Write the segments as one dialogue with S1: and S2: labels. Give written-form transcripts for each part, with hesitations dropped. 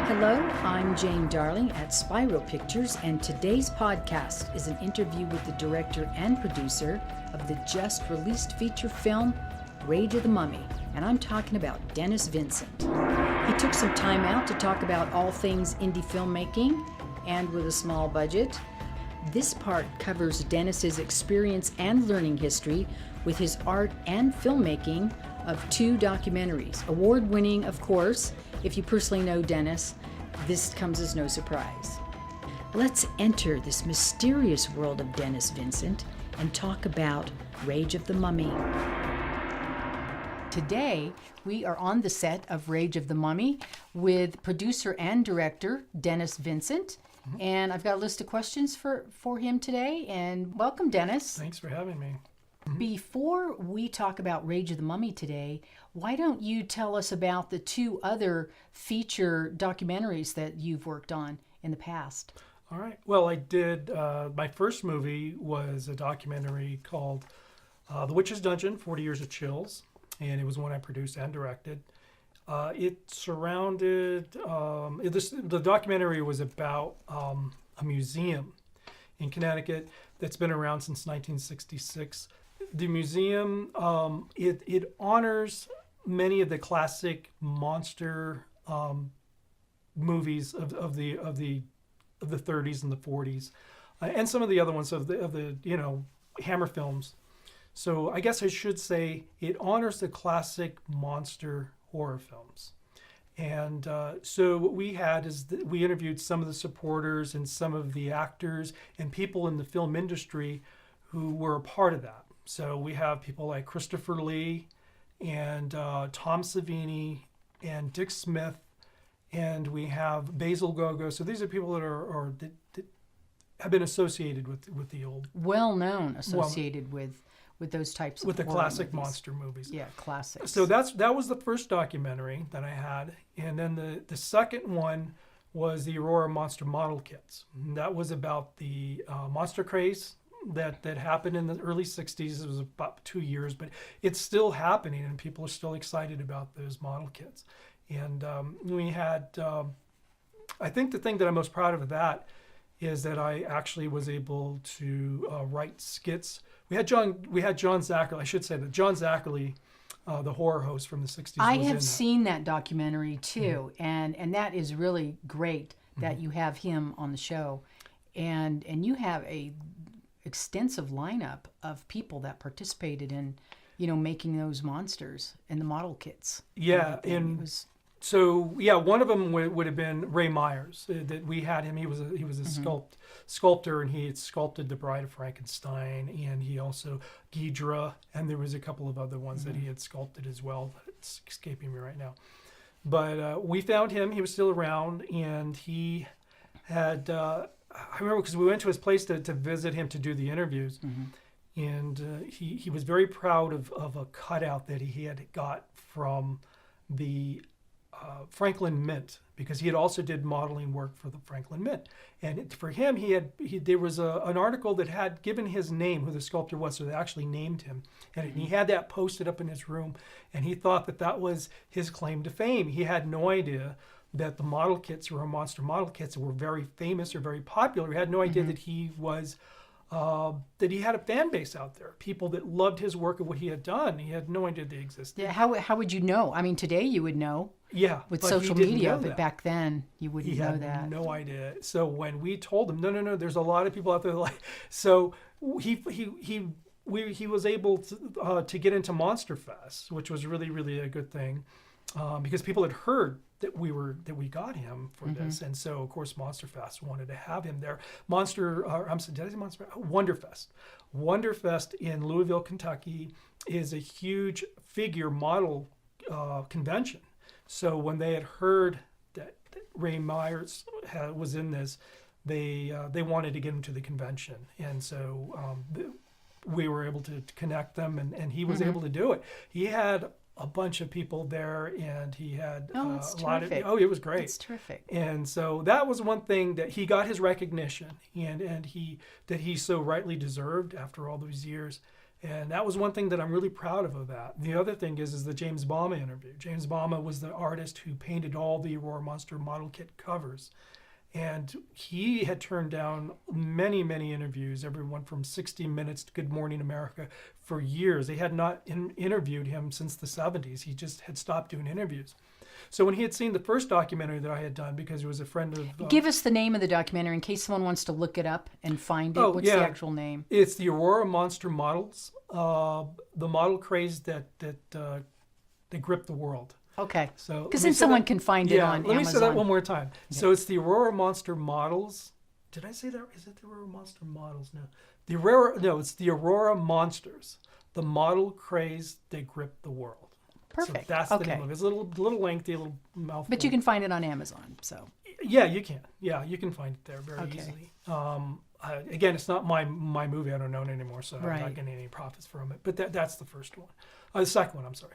S1: Hello, I'm Jane Darling at SPIROPICTURES, and today's podcast is an interview with the director and producer of the just-released feature film, Rage of the Mummy, and I'm talking about Dennis Vincent. He took some time out to talk about all things indie filmmaking, and with a small budget. This part covers Dennis's experience and learning history with his art and filmmaking of 2 documentaries. Award-winning, of course. If you personally know Dennis, this comes as no surprise. Let's enter this mysterious world of Dennis Vincent and talk about Rage of the Mummy. Today, we are on the set of Rage of the Mummy with producer and director Dennis Vincent. And I've got a list of questions for him today. And welcome, Dennis.
S2: Thanks for having me.
S1: Before we talk about Rage of the Mummy today, why don't you tell us about the 2 other feature documentaries that you've worked on in the past?
S2: All right. Well, I did, my first movie was a documentary called The Witch's Dungeon, 40 Years of Chills, and it was one I produced and directed. It surrounded, the documentary was about a museum in Connecticut that's been around since 1966. The museum, it honors many of the classic monster movies of the 30s and the 40s, and some of the other ones of the Hammer films. So I guess I should say it honors the classic monster horror films. And so what we had is we interviewed some of the supporters and some of the actors and people in the film industry who were a part of that. So we have people like Christopher Lee and Tom Savini and Dick Smith, and we have Basil Gogo. So these are people that that have been associated with the old,
S1: well-known, associated with those types of
S2: with the classic
S1: movies.
S2: monster movies.
S1: Yeah, classics.
S2: So that was the first documentary that I had, and then the second one was the Aurora Monster Model Kits. And that was about the monster craze that happened in the early 60s. It was about 2 years, but it's still happening, and people are still excited about those model kits. And we had, I think the thing that I'm most proud of that is that I actually was able to write skits. We had John Zackerly. I should say that John Zackerly, the horror host from the 60s.
S1: I have seen that documentary too, and that is really great that you have him on the show, and you have a extensive lineup of people that participated in, making those monsters and the model kits.
S2: Yeah, one of them would have been Ray Myers. That we had him. He was a sculptor, and he had sculpted the Bride of Frankenstein, and he also Ghidra, and there was a couple of other ones that he had sculpted as well. It's escaping me right now. But we found him. He was still around, and he had. I remember because we went to his place to visit him to do the interviews, and he was very proud of a cutout that he had got from the Franklin Mint, because he had also did modeling work for the Franklin Mint. And for him, there was an article that had given his name, who the sculptor was, so they actually named him. And he had that posted up in his room, and he thought that was his claim to fame. He had no idea that the model kits were monster model kits that were very famous or very popular. He had no idea that he was that he had a fan base out there, people that loved his work and what he had done. He had no idea they existed.
S1: Yeah, how would you know? I mean, today you would know.
S2: Yeah,
S1: with social media, but back then you wouldn't know that. He
S2: had no idea. So when we told him, no, there's a lot of people out there so he was able to get into Monster Fest, which was really, really a good thing, because people had heard that we got him for this, and so of course Monster Fest wanted to have him there. Wonderfest in Louisville, Kentucky, is a huge figure model convention. So when they had heard that Ray Myers was in this, they wanted to get him to the convention, and so we were able to connect them, and he was able to do it. He had a bunch of people there, and he had a lot of. Oh, it was great.
S1: It's terrific.
S2: And so that was one thing that he got his recognition, and he so rightly deserved after all those years. And that was one thing that I'm really proud of that. The other thing is the James Bama interview. James Bama was the artist who painted all the Aurora Monster model kit covers. And he had turned down many, many interviews, everyone from 60 Minutes to Good Morning America, for years. They had not interviewed him since the 70s. He just had stopped doing interviews. So when he had seen the first documentary that I had done, because he was a friend of...
S1: Give us the name of the documentary in case someone wants to look it up and find it. What's the actual name?
S2: It's the Aurora Monster Models, the model craze that gripped the world.
S1: Okay.
S2: So
S1: because then someone can find it on Amazon.
S2: Let me say that one more time. Yeah. So it's the Aurora Monster Models. Did I say that? Is it the Aurora Monster Models? No. It's the Aurora Monsters, the model craze that gripped the world.
S1: Perfect.
S2: So that's the name of it. It's a little lengthy, a little mouthful.
S1: But you can find it on Amazon. So.
S2: Yeah, you can. Yeah, you can find it there very easily. Again, it's not my movie. I don't own it anymore, so I'm not getting any profits from it. But that's the first one. The second one, I'm sorry.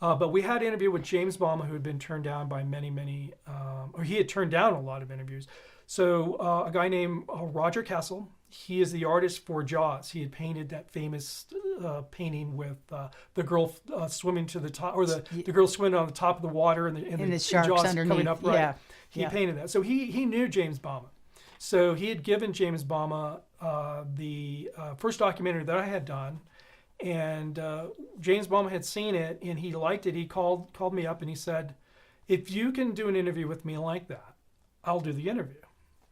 S2: But we had an interview with James Bama, who had been turned down by many, or he had turned down a lot of interviews. So a guy named Roger Kessel, he is the artist for Jaws. He had painted that famous painting with the girl swimming to the top, or the girl swimming on the top of the water and the
S1: sharks
S2: Jaws
S1: underneath.
S2: coming up. Right.
S1: Yeah.
S2: He painted that. So he knew James Bama. So he had given James Bama the first documentary that I had done. And James Bama had seen it, and he liked it. He called me up, and he said, if you can do an interview with me like that, I'll do the interview.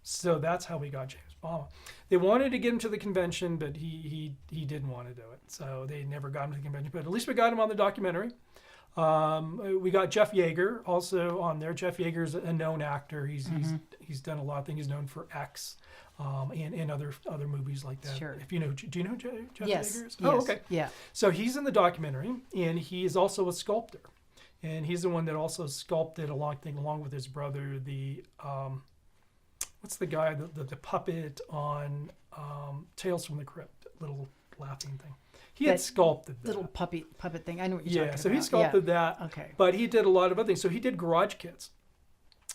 S2: So that's how we got James Bama. They wanted to get him to the convention, but he didn't want to do it. So they never got him to the convention. But at least we got him on the documentary. We got Jeff Yeager also on there. Jeff Yeager's a known actor. He's done a lot of things. He's known for X. And other movies like that.
S1: Sure.
S2: If you know, do you know Jeff Yeager?
S1: Yes.
S2: Oh, okay.
S1: Yeah.
S2: So he's in the documentary, and he is also a sculptor, and he's the one that also sculpted along with his brother the what's the guy the puppet on Tales from the Crypt, little laughing thing. He had sculpted that
S1: little puppet thing. I know what you're talking about.
S2: So he sculpted that.
S1: Okay.
S2: But he did a lot of other things. So he did garage kits,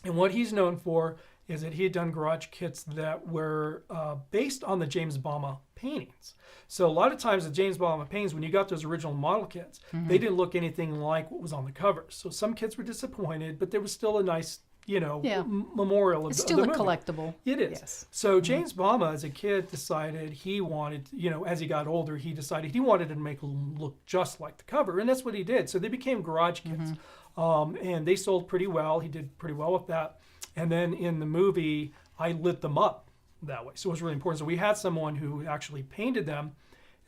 S2: and what he's known for is that he had done garage kits that were based on the James Bama paintings. So a lot of times the James Bama paintings, when you got those original model kits, they didn't look anything like what was on the covers. So some kids were disappointed, but there was still a nice, memorial of
S1: it's
S2: the
S1: still a
S2: movie.
S1: Collectible.
S2: It is.
S1: Yes.
S2: So James Bama, as a kid, decided he wanted, as he got older, he decided he wanted to make them look just like the cover, and that's what he did. So they became garage kits, and they sold pretty well. He did pretty well with that. And then in the movie, I lit them up that way. So it was really important. So we had someone who actually painted them,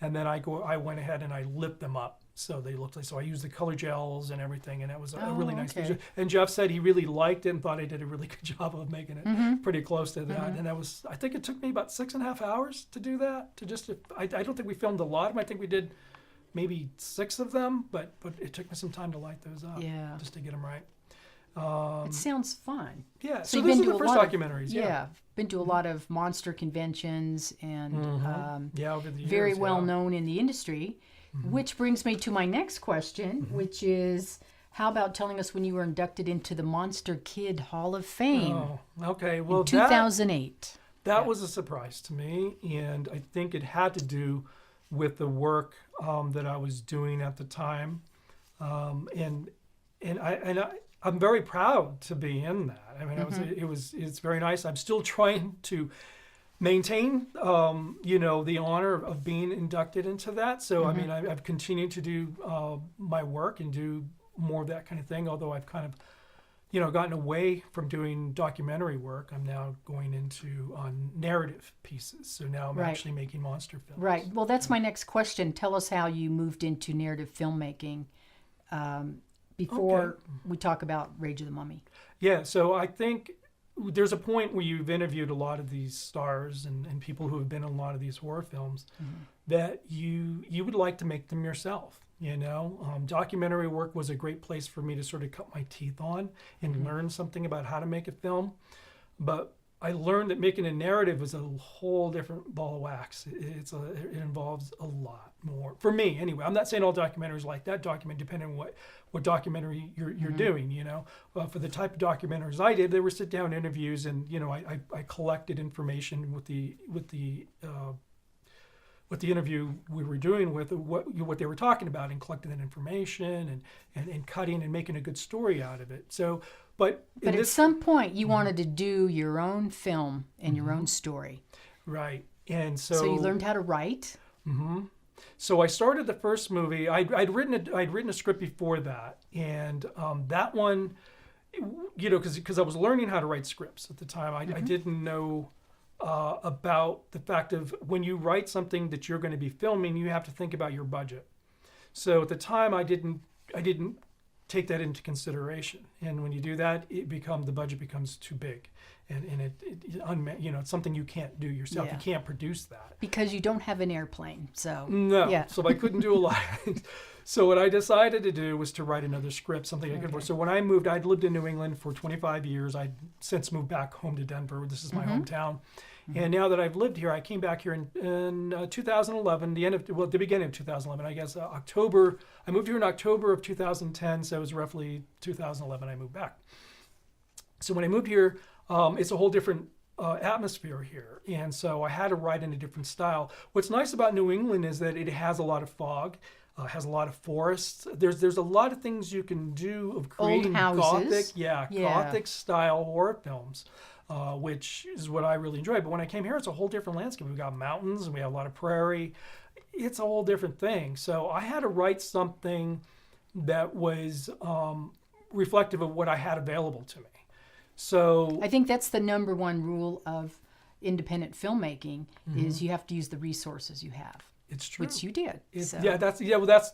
S2: and then I went ahead and I lit them up so they looked like. So I used the color gels and everything, and it was a really nice picture. And Jeff said he really liked it and thought I did a really good job of making it pretty close to that. And I think it took me about 6.5 hours to do that. I don't think we filmed a lot of them. I think we did maybe 6 of them, but it took me some time to light those up just to get them right.
S1: It sounds fun.
S2: Yeah, so those are the first documentaries.
S1: Yeah, been to a lot of monster conventions and
S2: over the years,
S1: very well known in the industry. Which brings me to my next question, which is, how about telling us when you were inducted into the Monster Kid Hall of Fame?
S2: Oh, okay. Well,
S1: in 2008.
S2: That was a surprise to me, and I think it had to do with the work that I was doing at the time, and I'm very proud to be in that. I mean, it's very nice. I'm still trying to maintain, the honor of being inducted into that. So, I mean, I've continued to do my work and do more of that kind of thing, although I've kind of, gotten away from doing documentary work. I'm now going into narrative pieces. So now I'm actually making monster films.
S1: Right. Well, that's my next question. Tell us how you moved into narrative filmmaking before we talk about Rage of the Mummy.
S2: Yeah, so I think there's a point where you've interviewed a lot of these stars and people who have been in a lot of these horror films that you would like to make them yourself. Documentary work was a great place for me to sort of cut my teeth on and learn something about how to make a film. But I learned that making a narrative was a whole different ball of wax. It involves a lot more, for me anyway. I'm not saying all documentaries like that depending on what documentary you're doing, for the type of documentaries I did, they were sit down interviews, and I collected information with the what the interview we were doing with what they were talking about and collecting that information and cutting and making a good story out of it. So, but
S1: at some point you wanted to do your own film and your own story.
S2: Right. And so
S1: you learned how to write.
S2: Mm-hmm. So I started the first movie. I'd written a script before that, and that one, because I was learning how to write scripts at the time. I didn't know about the fact of when you write something that you're going to be filming, you have to think about your budget. So at the time, I didn't take that into consideration. And when you do that, the budget becomes too big, and it's something you can't do yourself.
S1: Yeah.
S2: You can't produce that
S1: Because you don't have an airplane, so.
S2: no.
S1: Yeah.
S2: So I couldn't do a lot. So what I decided to do was to write another script, something I could afford. So when I moved, I'd lived in New England for 25 years. I'd since moved back home to Denver. This is my hometown. And now that I've lived here, I came back here in 2011, the beginning of 2011, I guess, October. I moved here in October of 2010, so it was roughly 2011 I moved back. So when I moved here, it's a whole different atmosphere here. And so I had to write in a different style. What's nice about New England is that it has a lot of fog. Has a lot of forests. There's a lot of things you can do of creating Gothic style horror films, which is what I really enjoy. But when I came here, it's a whole different landscape. We've got mountains and we have a lot of prairie. It's a whole different thing. So I had to write something that was reflective of what I had available to me. So
S1: I think that's the number one rule of independent filmmaking is you have to use the resources you have.
S2: It's true.
S1: Which you did.
S2: Okay.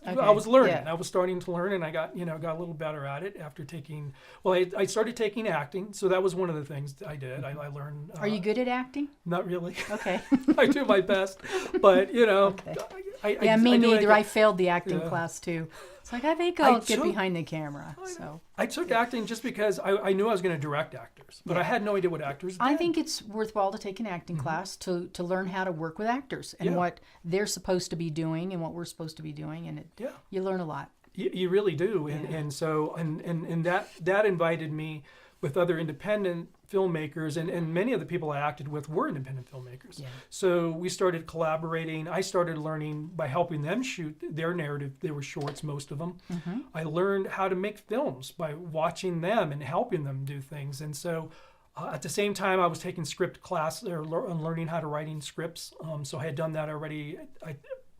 S2: I was learning. Yeah. I was starting to learn, and I got a little better at it after taking. Well, I started taking acting, so that was one of the things I did. I learned.
S1: Are you good at acting?
S2: Not really.
S1: Okay.
S2: I do my best, but
S1: Okay. Me neither. I failed the acting class too. It's like I think I'll get behind the camera. So
S2: I took acting just because I knew I was going to direct actors, but I had no idea what actors did.
S1: I think it's worthwhile to take an acting class to learn how to work with actors and what they're supposed to be doing and what we're supposed to be doing, and you learn a lot.
S2: You really do, and so that invited me with other independent filmmakers, and many of the people I acted with were independent filmmakers. Yeah. So we started collaborating. I started learning by helping them shoot their narrative. They were shorts, most of them. Mm-hmm. I learned how to make films by watching them and helping them do things. And so at the same time, I was taking script class and learning how to writing scripts. So I had done that already.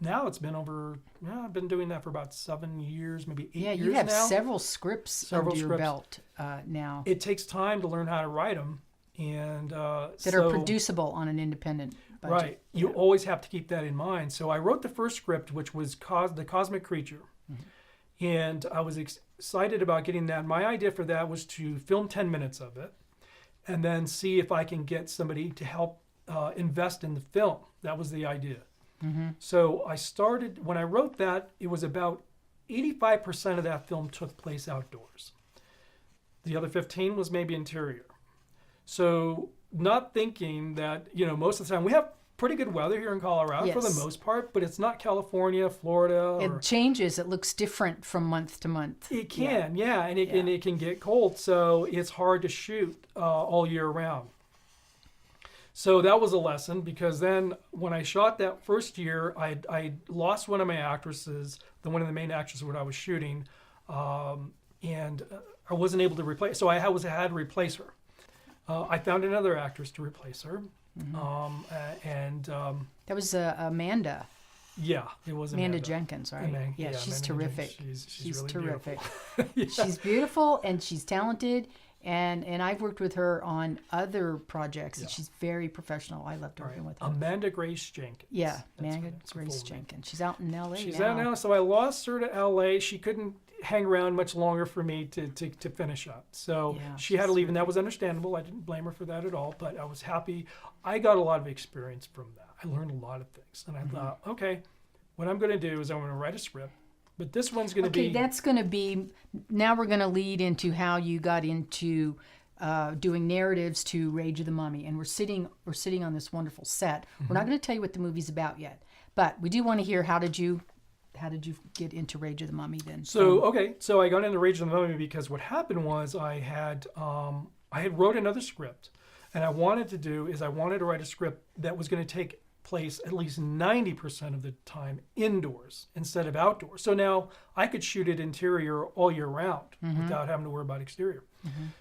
S2: Now it's been I've been doing that for about 7 years, maybe 8 years now. Yeah,
S1: you have several scripts under your belt now.
S2: It takes time to learn how to write them. And
S1: that are producible on an independent budget.
S2: Right. You always have to keep that in mind. So I wrote the first script, which was The Cosmic Creature. Mm-hmm. And I was excited about getting that. My idea for that was to film 10 minutes of it and then see if I can get somebody to help invest in the film. That was the idea. Mm-hmm. So when I wrote that, it was about 85% of that film took place outdoors. The other 15 was maybe interior. So not thinking that, most of the time we have pretty good weather here in Colorado for the most part, but it's not California, Florida.
S1: It changes. It looks different from month to month.
S2: It can, and it can get cold. So it's hard to shoot all year round. So that was a lesson, because then when I shot that first year, I lost one of my actresses, one of the main actresses what I was shooting, and I wasn't able to replace. So I had to replace her. I found another actress to replace her, and
S1: that was Amanda.
S2: Yeah, it was
S1: Amanda Jenkins, right? She's terrific.
S2: She's really
S1: terrific.
S2: Beautiful.
S1: She's beautiful and she's talented. And I've worked with her on other projects, and she's very professional. I loved working with her.
S2: Amanda Grace Jenkins.
S1: Yeah, Amanda Grace Jenkins. She's out in L.A.
S2: She's out now, so I lost her to L.A. She couldn't hang around much longer for me to finish up. So she had to leave, and that was understandable. I didn't blame her for that at all, but I was happy. I got a lot of experience from that. I learned a lot of things, and I thought, okay, what I'm going to do is I'm going to write a script. But this one's going to be...
S1: Okay, that's going to be... Now we're going to lead into how you got into doing narratives to Rage of the Mummy. And we're sitting on this wonderful set. Mm-hmm. We're not going to tell you what the movie's about yet. But we do want to hear how did you get into Rage of the Mummy then?
S2: So I got into Rage of the Mummy because what happened was I had wrote another script. And I wanted to write a script that was going to take place at least 90% of the time indoors instead of outdoors. So now I could shoot it interior all year round without having to worry about exterior.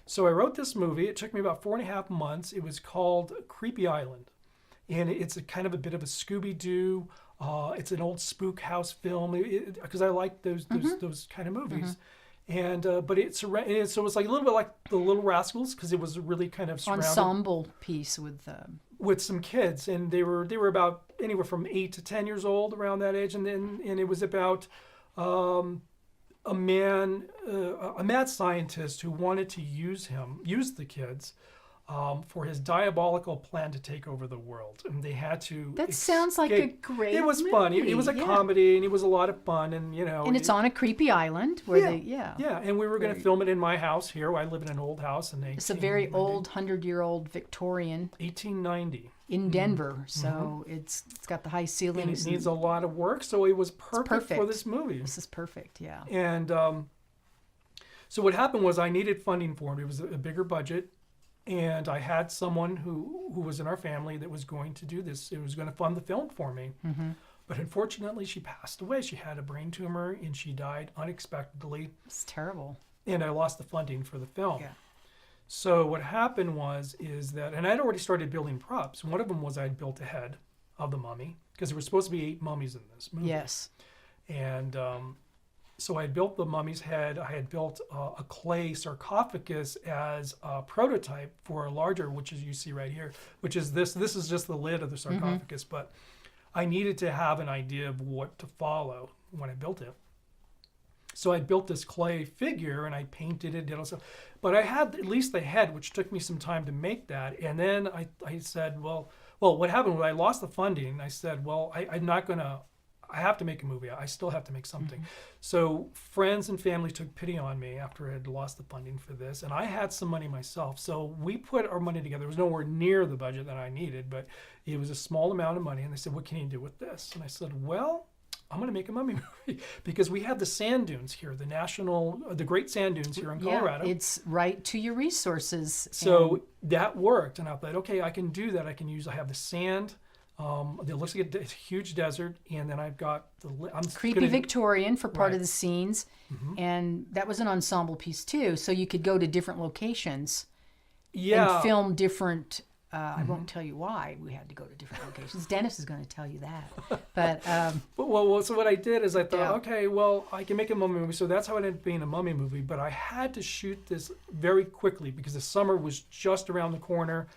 S2: So I wrote this movie. It took me about 4.5 months. It was called Creepy Island. And it's a kind of a bit of a Scooby-Doo. It's an old spook house film because I like those kind of movies. And but so it was like a little bit like The Little Rascals because it was really kind of
S1: ensemble piece with
S2: some kids, and they were about anywhere from 8 to 10 years old, around that age, and it was about a mad scientist who wanted to use the kids for his diabolical plan to take over the world, and they had to.
S1: That sounds like a great.
S2: It was
S1: movie.
S2: fun. It was a comedy, and it was a lot of fun, and
S1: And it's on a creepy island where
S2: and we were going to film it in my house here. I live in an old house, and
S1: it's a very old 100-year-old Victorian.
S2: 1890.
S1: In Denver, so it's got the high ceilings.
S2: And it needs a lot of work, so it was perfect for this movie.
S1: This is perfect, yeah.
S2: And so what happened was I needed funding for it. It was a bigger budget. And I had someone who was in our family that was going to do this. It was going to fund the film for me. But unfortunately, she passed away. She had a brain tumor, and she died unexpectedly.
S1: It's terrible.
S2: And I lost the funding for the film.
S1: Yeah.
S2: So what happened is that, and I'd already started building props. One of them was I'd built a head of the mummy, because there were supposed to be 8 mummies in this movie.
S1: Yes.
S2: And so I had built the mummy's head. I had built a clay sarcophagus as a prototype for a larger, which is you see right here, which is this. This is just the lid of the sarcophagus, but I needed to have an idea of what to follow when I built it. So I built this clay figure, and I painted it, did all stuff. But I had at least the head, which took me some time to make that. And then I said, well, what happened was I lost the funding. I said, well, I'm not going to. I have to make a movie. I still have to make something. So friends and family took pity on me after I had lost the funding for this. And I had some money myself. So we put our money together. It was nowhere near the budget that I needed, but it was a small amount of money. And they said, what can you do with this? And I said, well, I'm going to make a mummy movie because we have the sand dunes here, the Great Sand Dunes here in Colorado.
S1: Yeah, it's right to your resources.
S2: So that worked. And I thought, okay, I can do that. I have the sand. It looks like a huge desert, and then I've got
S1: creepy Victorian for part of the scenes, and that was an ensemble piece too. So you could go to different locations, and film different. I won't tell you why we had to go to different locations. Dennis is going to tell you that. But
S2: so what I did is I thought, okay, well, I can make a mummy movie. So that's how it ended up being a mummy movie. But I had to shoot this very quickly because the summer was just around the corner.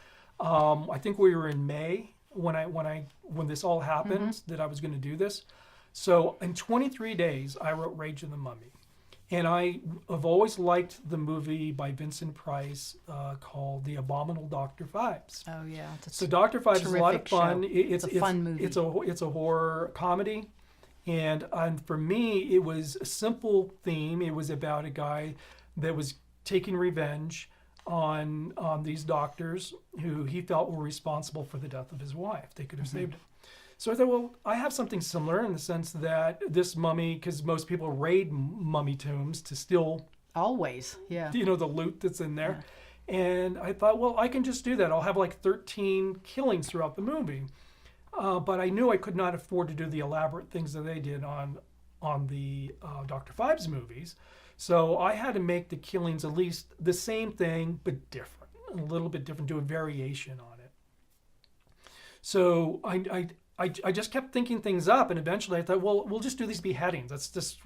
S2: I think we were in May. When this all happened, that I was going to do this. So in 23 days, I wrote Rage of the Mummy. And I have always liked the movie by Vincent Price called The Abominable Dr. Phibes.
S1: Oh, yeah.
S2: So Dr. Phibes is a lot of fun.
S1: It's a fun movie.
S2: It's a horror comedy. And for me, it was a simple theme. It was about a guy that was taking revenge on these doctors who he felt were responsible for the death of his wife. They could have saved him. So I thought, well, I have something similar in the sense that this mummy, because most people raid mummy tombs to steal
S1: always,
S2: the loot that's in there. Yeah. And I thought, well, I can just do that. I'll have like 13 killings throughout the movie. But I knew I could not afford to do the elaborate things that they did on the Dr. Phibes movies. So I had to make the killings at least the same thing, but different, a little bit different, do a variation on it. So I just kept thinking things up, and eventually I thought, well, we'll just do these beheadings. That's just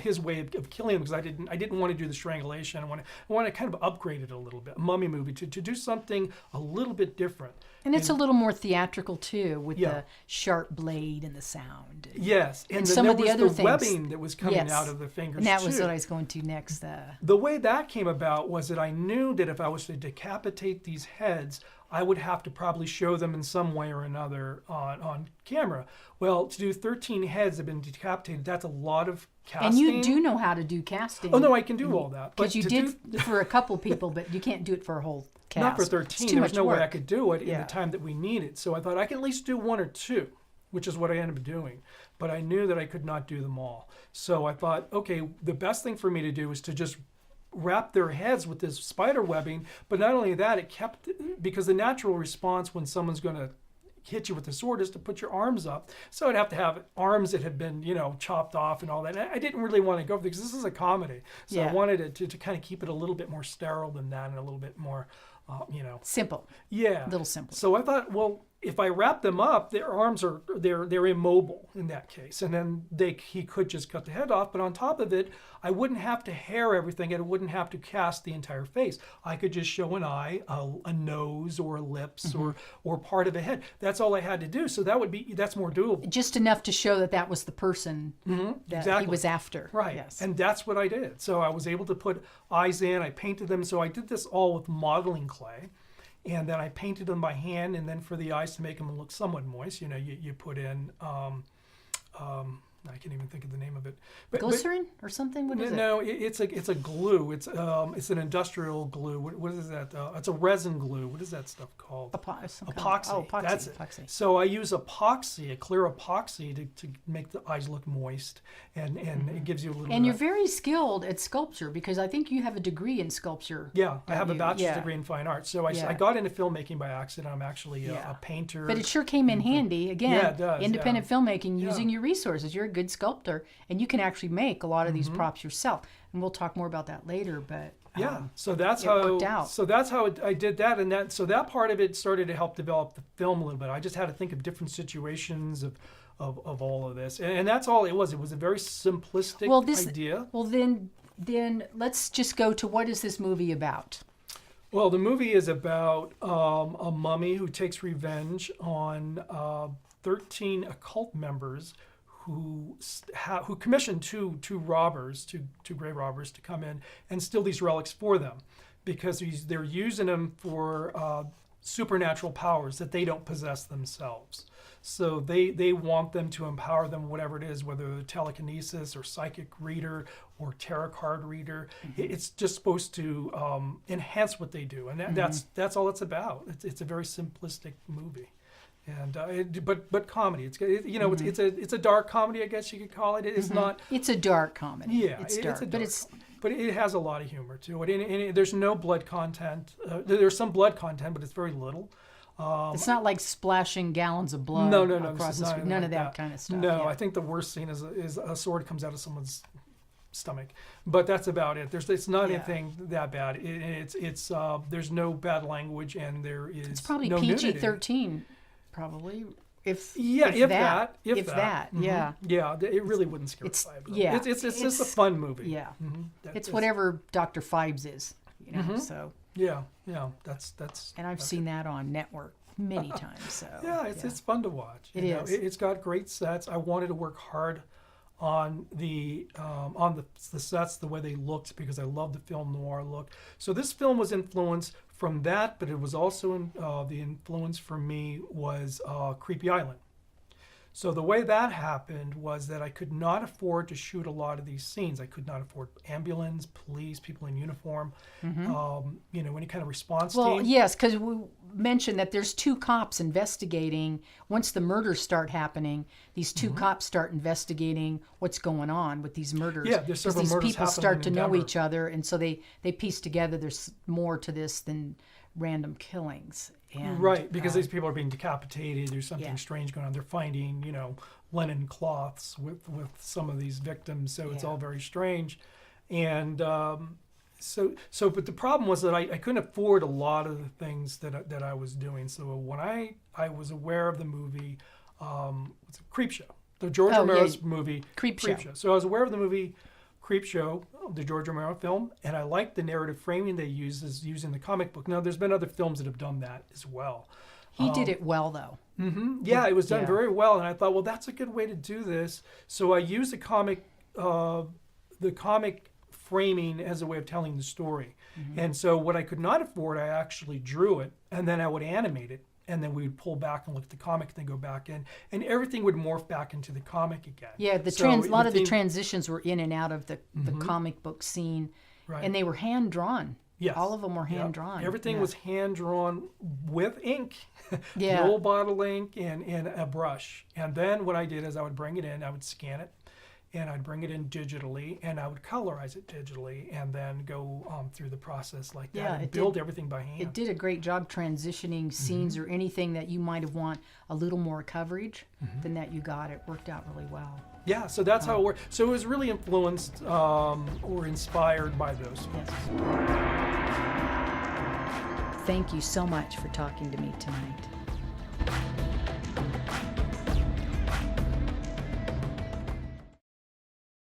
S2: his way of killing them, because I didn't want to do the strangulation. I want to kind of upgrade it a little bit, a mummy movie, to do something a little bit different.
S1: And it's a little more theatrical too, with the sharp blade and the sound.
S2: Yes, and
S1: some of the other
S2: things, webbing that was coming out of the fingers.
S1: And that was what I was going to next.
S2: The way that came about was that I knew that if I was to decapitate these heads, I would have to probably show them in some way or another on camera. Well, to do 13 heads that have been decapitated, that's a lot of casting.
S1: And you do know how to do casting.
S2: Oh, no, I can do all that.
S1: Because you did for a couple people, but you can't do it for a whole cast.
S2: Not for 13. There's no way I could do it in the time that we needed. So I thought I can at least do 1 or 2, which is what I ended up doing. But I knew that I could not do them all. So I thought, okay, the best thing for me to do is to just wrap their heads with this spider webbing. But not only that, it kept, because the natural response when someone's going to hit you with the sword is to put your arms up. So I'd have to have arms that had been, chopped off and all that. And I didn't really want to go for because this is a comedy. So I wanted it to kind of keep it a little bit more sterile than that and a little bit more,
S1: simple.
S2: Yeah.
S1: A little simple.
S2: So I thought, well, if I wrap them up, their arms they're immobile in that case, and then he could just cut the head off. But on top of it, I wouldn't have to hair everything, and I wouldn't have to cast the entire face. I could just show an eye, a nose, or lips, or part of a head. That's all I had to do. So that's more doable.
S1: Just enough to show that was the person that he was after.
S2: Right.
S1: Yes.
S2: And that's what I did. So I was able to put eyes in. I painted them. So I did this all with modeling clay. And then I painted them by hand, and then for the eyes to make them look somewhat moist, you put in, I can't even think of the name of it.
S1: Glycerin or something? What is it?
S2: No, it's a glue. It's an industrial glue. What is that? It's a resin glue. What is that stuff called?
S1: Epoxy.
S2: Epoxy. That's it.
S1: Epoxy.
S2: So I use epoxy, a clear epoxy, to make the eyes look moist, and it gives you a little.
S1: And you're very skilled at sculpture because I think you have a degree in sculpture.
S2: Yeah, I have a bachelor's degree in fine arts. So I got into filmmaking by accident. I'm actually a painter.
S1: But it sure came in handy. Again,
S2: it does,
S1: independent filmmaking, using your resources. You're a good sculptor, and you can actually make a lot of these props yourself. And we'll talk more about that later. But
S2: so that's
S1: it worked out.
S2: So that's how I did that, and so that part of it started to help develop the film a little bit. I just had to think of different situations of all of this, and that's all it was. It was a very simplistic idea.
S1: Well, then let's just go to what is this movie about?
S2: Well, the movie is about a mummy who takes revenge on 13 occult members who commissioned two grave robbers to come in and steal these relics for them, because they're using them for supernatural powers that they don't possess themselves. So they want them to empower them, whatever it is, whether they're telekinesis or psychic reader or tarot card reader. It's just supposed to enhance what they do, and that's all it's about. It's a very simplistic movie. And but comedy. It's a dark comedy, I guess you could call it. It's not.
S1: It's a dark comedy.
S2: Yeah,
S1: it's dark,
S2: but it has a lot of humor to it. And there's no blood content. There's some blood content, but it's very little.
S1: It's not like splashing gallons of blood.
S2: No.
S1: Across the screen. None of that kind of stuff.
S2: No, I think the worst scene is a sword comes out of someone's stomach, but that's about it. It's not anything that bad. It's there's no bad language, and there is. It's
S1: probably
S2: no
S1: PG-13. Probably, if
S2: that.
S1: Yeah,
S2: it really wouldn't scare Five. It's just a fun movie.
S1: Yeah, it's whatever Dr. Phibes is, So
S2: yeah, that's.
S1: And I've seen that on network many times. So
S2: it's fun to watch.
S1: It is.
S2: It's got great sets. I wanted to work hard on the sets, the way they looked, because I love the film noir look. So this film was influenced from that, but it was also the influence for me was Creepy Island. So the way that happened was that I could not afford to shoot a lot of these scenes. I could not afford ambulance, police, people in uniform, any kind of response team.
S1: Well, yes, because we mentioned that there's two cops investigating. Once the murders start happening, these two cops start investigating what's going on with these murders.
S2: Yeah, there's several murders
S1: these people start to know
S2: Denver.
S1: each other, and so they piece together there's more to this than random killings. And,
S2: right, because these people are being decapitated. There's something strange going on. They're finding, linen cloths with some of these victims. So it's all very strange. And but the problem was that I couldn't afford a lot of the things that I was doing. So when I was aware of the movie, it's a Creepshow, the George Romero's movie, Creepshow. So I was aware of the movie Creepshow, the George Romero film, and I liked the narrative framing they used as using the comic book. Now, there's been other films that have done that as well.
S1: He did it well, though.
S2: Yeah, it was done very well, and I thought, well, that's a good way to do this. So I used the comic framing as a way of telling the story. And so what I could not afford, I actually drew it, and then I would animate it. And then we would pull back and look at the comic, and then go back in, and everything would morph back into the comic again.
S1: Yeah, a lot of the transitions were in and out of the comic book scene, and they were hand drawn.
S2: Yes,
S1: all of them were hand drawn.
S2: Everything was hand drawn with ink, the old bottle ink, and a brush. And then what I did is I would bring it in, I would scan it, and I'd bring it in digitally, and I would colorize it digitally, and then go through the process like that and build everything by hand.
S1: It did a great job transitioning scenes or anything that you might have want a little more coverage than that you got. It worked out really well.
S2: Yeah, so that's how it worked. So it was really influenced or inspired by those films.
S1: Yes. Thank you so much for talking to me tonight.